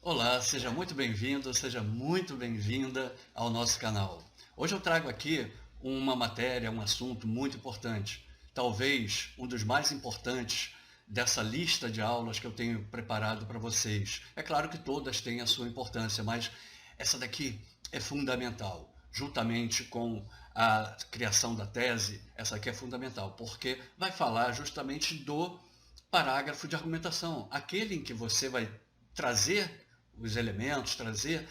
Olá, seja muito bem-vindo, seja muito bem-vinda ao nosso canal. Hoje eu trago aqui uma matéria, um assunto muito importante, talvez um dos mais importantes dessa lista de aulas que eu tenho preparado para vocês. É claro que todas têm a sua importância, mas essa daqui é fundamental, juntamente com a criação da tese. Essa aqui é fundamental, porque vai falar justamente do parágrafo de argumentação, aquele em que você vai trazer os elementos, trazer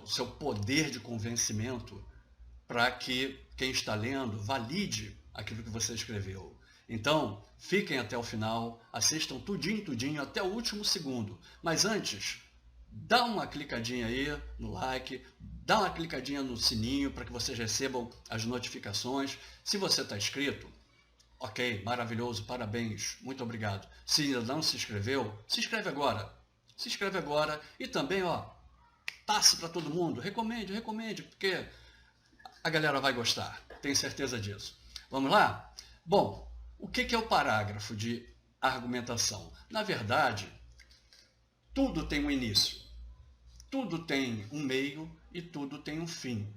o seu poder de convencimento para que quem está lendo valide aquilo que você escreveu. Então, fiquem até o final, assistam tudinho, até o último segundo. Mas antes, dá uma clicadinha aí no like, dá uma clicadinha no sininho para que vocês recebam as notificações. Se você está inscrito, ok, maravilhoso, parabéns, muito obrigado. Se ainda não se inscreveu, se inscreve agora. Se inscreve agora e também, passe para todo mundo, recomende, porque a galera vai gostar, tenho certeza disso. Vamos lá? Bom, o que é o parágrafo de argumentação? Na verdade, tudo tem um início, tudo tem um meio e tudo tem um fim.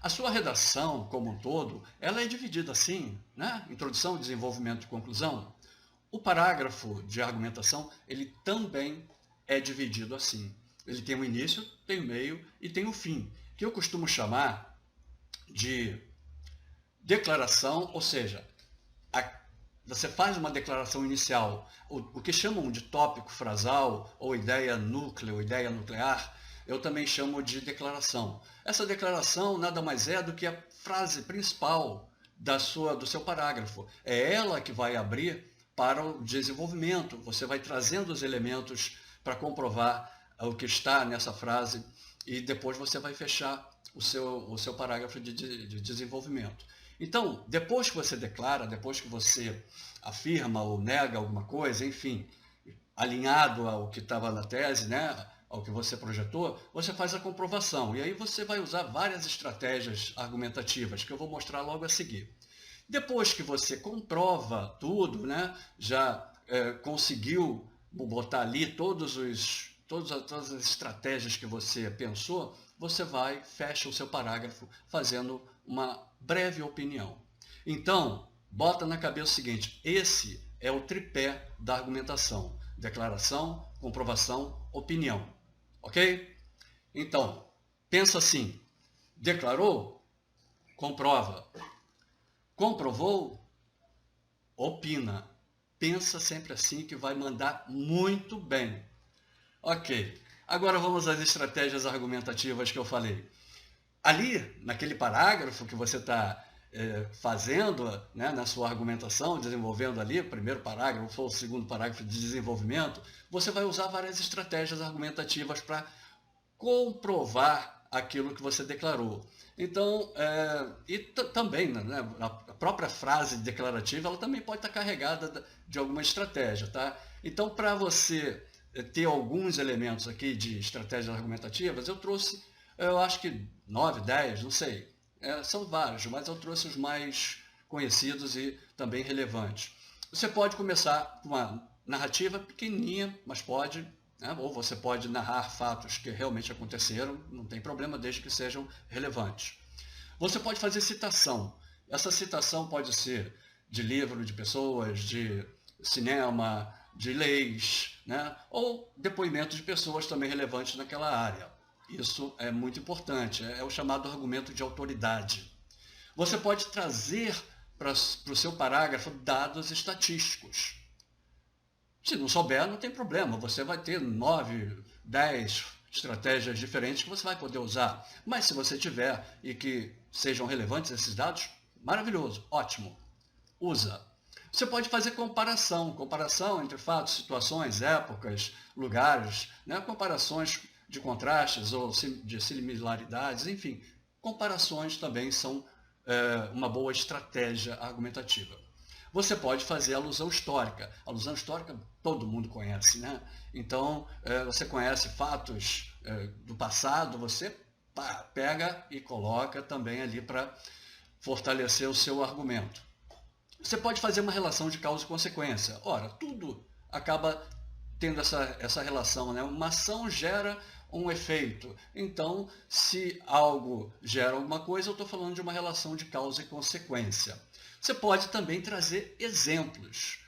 A sua redação, como um todo, ela é dividida assim, né? Introdução, desenvolvimento e conclusão. O parágrafo de argumentação, ele também é dividido assim. Ele tem um início, tem um meio e tem um fim, que eu costumo chamar de declaração, ou seja, você faz uma declaração inicial, o que chamam de tópico frasal, ou ideia núcleo, ideia nuclear, eu também chamo de declaração. Essa declaração nada mais é do que a frase principal do seu parágrafo. É ela que vai abrir para o desenvolvimento. Você vai trazendo os elementos para comprovar o que está nessa frase e depois você vai fechar o seu parágrafo de desenvolvimento. Então, depois que você declara, depois que você afirma ou nega alguma coisa, enfim, alinhado ao que estava na tese, né, ao que você projetou, você faz a comprovação. E aí você vai usar várias estratégias argumentativas, que eu vou mostrar logo a seguir. Depois que você comprova tudo, né, já conseguiu botar ali todas as estratégias que você pensou, você vai, fecha o seu parágrafo fazendo uma breve opinião. Então, bota na cabeça o seguinte, esse é o tripé da argumentação. Declaração, comprovação, opinião. Ok? Então, pensa assim, declarou? Comprova. Comprovou? Opina. Pensa sempre assim que vai mandar muito bem. Ok. Agora vamos às estratégias argumentativas que eu falei. Ali, naquele parágrafo que você está fazendo, né, na sua argumentação, desenvolvendo ali, o primeiro parágrafo ou o segundo parágrafo de desenvolvimento, você vai usar várias estratégias argumentativas para comprovar aquilo que você declarou. Então, também, né, a própria frase declarativa, ela também pode estar carregada de alguma estratégia, tá? Então, para você ter alguns elementos aqui de estratégias argumentativas, eu trouxe, eu acho que 9, 10, não sei. São vários, mas eu trouxe os mais conhecidos e também relevantes. Você pode começar com uma narrativa pequenininha, mas pode, né? Ou você pode narrar fatos que realmente aconteceram, não tem problema, desde que sejam relevantes. Você pode fazer citação. Essa citação pode ser de livro, de pessoas, de cinema, de leis, né? Ou depoimentos de pessoas também relevantes naquela área. Isso é muito importante, é o chamado argumento de autoridade. Você pode trazer para o seu parágrafo dados estatísticos. Se não souber, não tem problema, você vai ter 9, 10 estratégias diferentes que você vai poder usar. Mas se você tiver e que sejam relevantes esses dados, maravilhoso, ótimo, usa. Você pode fazer comparação entre fatos, situações, épocas, lugares, né? Comparações de contrastes ou de similaridades, enfim, comparações também são uma boa estratégia argumentativa. Você pode fazer alusão histórica. Alusão histórica todo mundo conhece, né? Então, você conhece fatos do passado, você pega e coloca também ali para fortalecer o seu argumento. Você pode fazer uma relação de causa e consequência. Ora, tudo acaba tendo essa relação, né? Uma ação gera um efeito. Então, se algo gera alguma coisa, eu estou falando de uma relação de causa e consequência. Você pode também trazer exemplos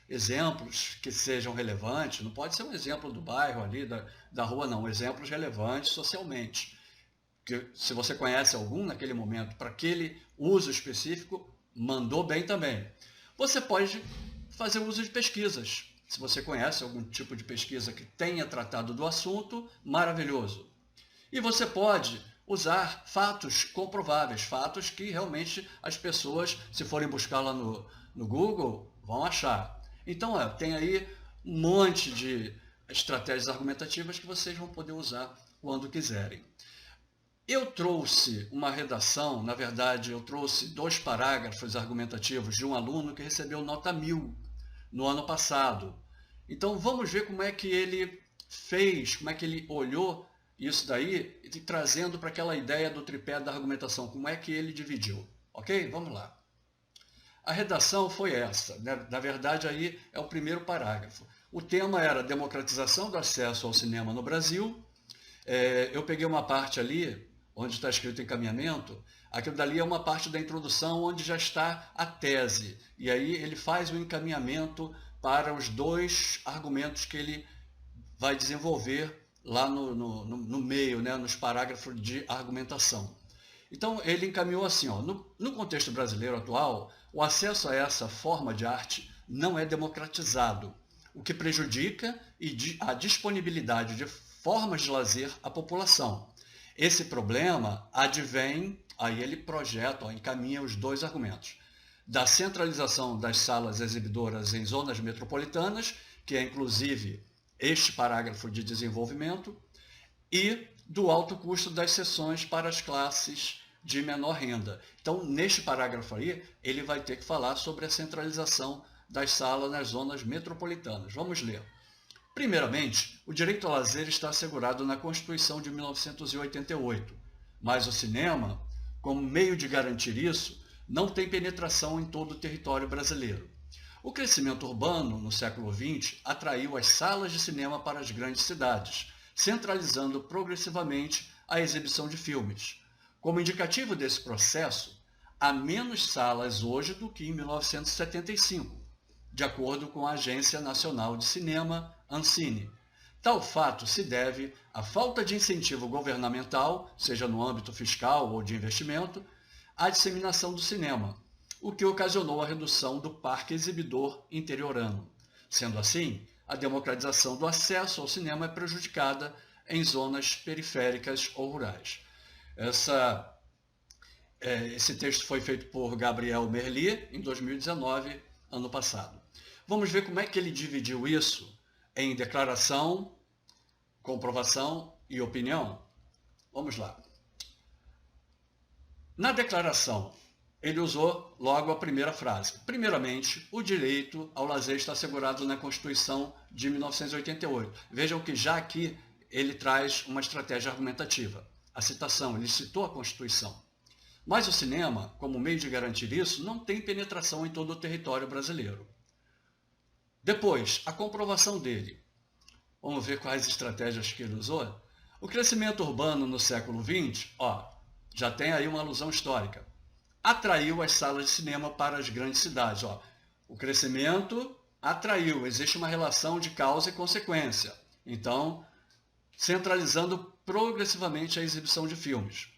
que sejam relevantes, não pode ser um exemplo do bairro ali, da rua, não, exemplos relevantes socialmente. Que, se você conhece algum naquele momento, para aquele uso específico, mandou bem também. Você pode fazer uso de pesquisas. Se você conhece algum tipo de pesquisa que tenha tratado do assunto, maravilhoso. E você pode usar fatos comprováveis, fatos que realmente as pessoas, se forem buscar lá no Google, vão achar. Então, tem aí um monte de estratégias argumentativas que vocês vão poder usar quando quiserem. Eu trouxe uma redação, na verdade, eu trouxe 2 parágrafos argumentativos de um aluno que recebeu nota 1000 no ano passado. Então, vamos ver como é que ele fez, como é que ele olhou isso daí, e trazendo para aquela ideia do tripé da argumentação, como é que ele dividiu. Ok? Vamos lá. A redação foi essa, né? Na verdade, aí é o primeiro parágrafo. O tema era democratização do acesso ao cinema no Brasil. Eu peguei uma parte ali, onde está escrito encaminhamento, aquilo dali é uma parte da introdução onde já está a tese. E aí ele faz o encaminhamento para os 2 argumentos que ele vai desenvolver lá no meio, né, nos parágrafos de argumentação. Então, ele encaminhou assim, no contexto brasileiro atual, o acesso a essa forma de arte não é democratizado, o que prejudica a disponibilidade de formas de lazer à população. Esse problema advém, aí ele projeta, encaminha os 2 argumentos, da centralização das salas exibidoras em zonas metropolitanas, que é inclusive este parágrafo de desenvolvimento, e do alto custo das sessões para as classes de menor renda. Então, neste parágrafo aí, ele vai ter que falar sobre a centralização das salas nas zonas metropolitanas. Vamos ler. Primeiramente, o direito ao lazer está assegurado na Constituição de 1988, mas o cinema, como meio de garantir isso, não tem penetração em todo o território brasileiro. O crescimento urbano, no século XX, atraiu as salas de cinema para as grandes cidades, centralizando progressivamente a exibição de filmes. Como indicativo desse processo, há menos salas hoje do que em 1975, de acordo com a Agência Nacional de Cinema, Ancine. Tal fato se deve à falta de incentivo governamental, seja no âmbito fiscal ou de investimento, à disseminação do cinema, o que ocasionou a redução do parque exibidor interiorano. Sendo assim, a democratização do acesso ao cinema é prejudicada em zonas periféricas ou rurais. Esse texto foi feito por Gabriel Merli em 2019, ano passado. Vamos ver como é que ele dividiu isso em declaração, comprovação e opinião? Vamos lá. Na declaração, ele usou logo a primeira frase. Primeiramente, o direito ao lazer está assegurado na Constituição de 1988. Vejam que já aqui ele traz uma estratégia argumentativa. A citação, ele citou a Constituição. Mas o cinema, como meio de garantir isso, não tem penetração em todo o território brasileiro. Depois, a comprovação dele. Vamos ver quais estratégias que ele usou. O crescimento urbano no século XX, já tem aí uma alusão histórica, atraiu as salas de cinema para as grandes cidades. O crescimento atraiu, existe uma relação de causa e consequência. Então, centralizando progressivamente a exibição de filmes.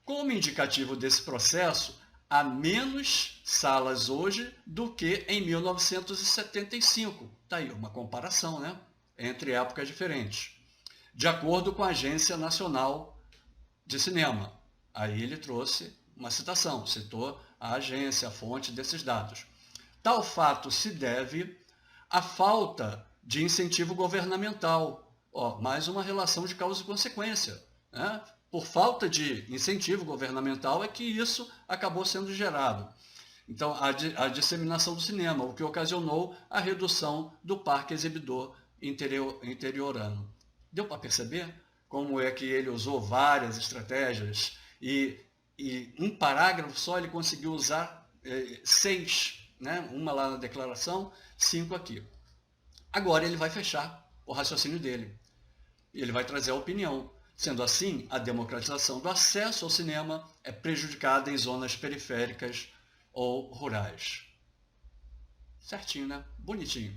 Como indicativo desse processo, há menos salas hoje do que em 1975. Está aí uma comparação, né? Entre épocas diferentes. De acordo com a Agência Nacional de Cinema. Aí ele trouxe uma citação, citou a agência, a fonte desses dados. Tal fato se deve à falta de incentivo governamental. Mais uma relação de causa e consequência, né? Por falta de incentivo governamental é que isso acabou sendo gerado. Então, a disseminação do cinema, o que ocasionou a redução do parque exibidor interiorano. Deu para perceber como é que ele usou várias estratégias e um parágrafo só ele conseguiu usar 6, né? Uma lá na declaração, 5 aqui. Agora ele vai fechar o raciocínio dele. Ele vai trazer a opinião. Sendo assim, a democratização do acesso ao cinema é prejudicada em zonas periféricas ou rurais. Certinho, né? Bonitinho.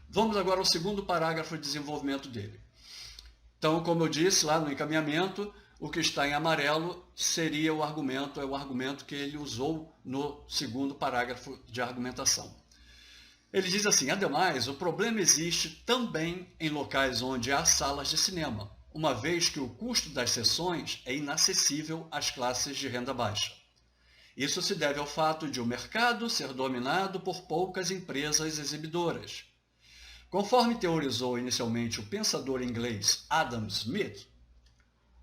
Vamos agora ao segundo parágrafo de desenvolvimento dele. Então, como eu disse lá no encaminhamento, o que está em amarelo seria o argumento que ele usou no segundo parágrafo de argumentação. Ele diz assim: ademais, o problema existe também em locais onde há salas de cinema, uma vez que o custo das sessões é inacessível às classes de renda baixa. Isso se deve ao fato de o mercado ser dominado por poucas empresas exibidoras. Conforme teorizou inicialmente o pensador inglês Adam Smith,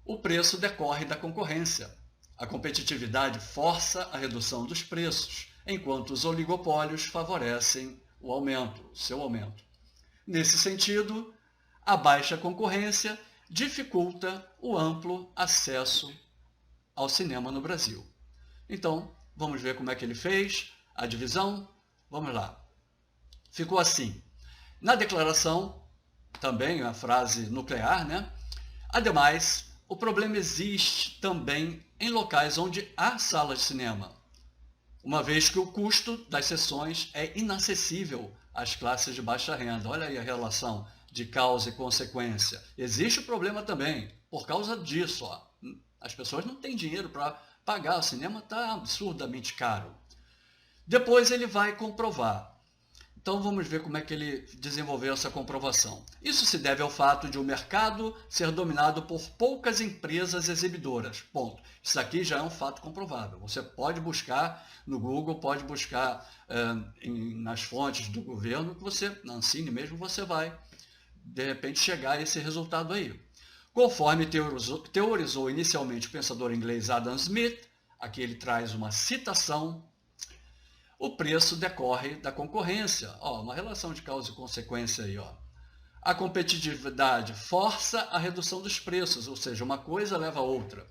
o preço decorre da concorrência. A competitividade força a redução dos preços, enquanto os oligopólios favorecem seu aumento. Nesse sentido, a baixa concorrência dificulta o amplo acesso ao cinema no Brasil. Então, vamos ver como é que ele fez a divisão. Vamos lá. Ficou assim. Na declaração, também a frase nuclear, né? Ademais, o problema existe também em locais onde há salas de cinema, uma vez que o custo das sessões é inacessível às classes de baixa renda. Olha aí a relação de causa e consequência. Existe o problema também por causa disso. Ó. As pessoas não têm dinheiro para pagar, o cinema está absurdamente caro. Depois ele vai comprovar. Então vamos ver como é que ele desenvolveu essa comprovação. Isso se deve ao fato de o mercado ser dominado por poucas empresas exibidoras. Ponto. Isso aqui já é um fato comprovável. Você pode buscar no Google, pode buscar nas fontes do governo, que você, na Ancine mesmo, você vai, de repente, chegar a esse resultado aí. Conforme teorizou inicialmente o pensador inglês Adam Smith, aqui ele traz uma citação: o preço decorre da concorrência. Ó, uma relação de causa e consequência aí. Ó. A competitividade força a redução dos preços, ou seja, uma coisa leva a outra,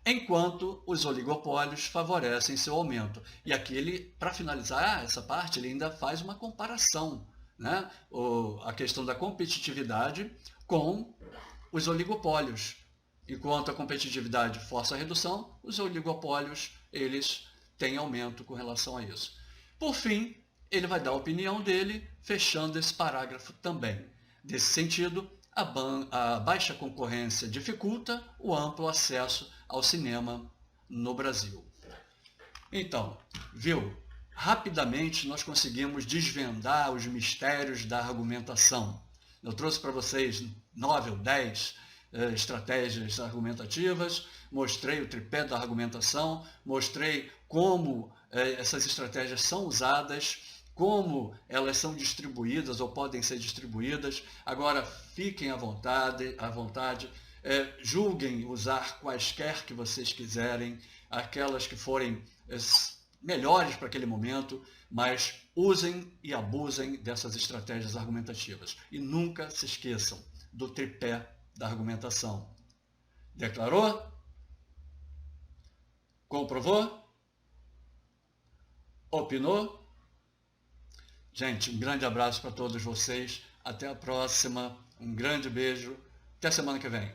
enquanto os oligopólios favorecem seu aumento. E aqui ele, para finalizar essa parte, ele ainda faz uma comparação, né? A questão da competitividade com os oligopólios. Enquanto a competitividade força a redução, os oligopólios, eles têm aumento com relação a isso. Por fim, ele vai dar a opinião dele, fechando esse parágrafo também. Nesse sentido, a baixa concorrência dificulta o amplo acesso ao cinema no Brasil. Então, viu? Rapidamente nós conseguimos desvendar os mistérios da argumentação. Eu trouxe para vocês 9 ou 10 estratégias argumentativas, mostrei o tripé da argumentação, mostrei como essas estratégias são usadas, como elas são distribuídas ou podem ser distribuídas. Agora fiquem à vontade, julguem usar quaisquer que vocês quiserem, aquelas que forem melhores para aquele momento, mas usem e abusem dessas estratégias argumentativas. E nunca se esqueçam do tripé da argumentação. Declarou? Comprovou? Opinou? Gente, um grande abraço para todos vocês. Até a próxima. Um grande beijo. Até semana que vem.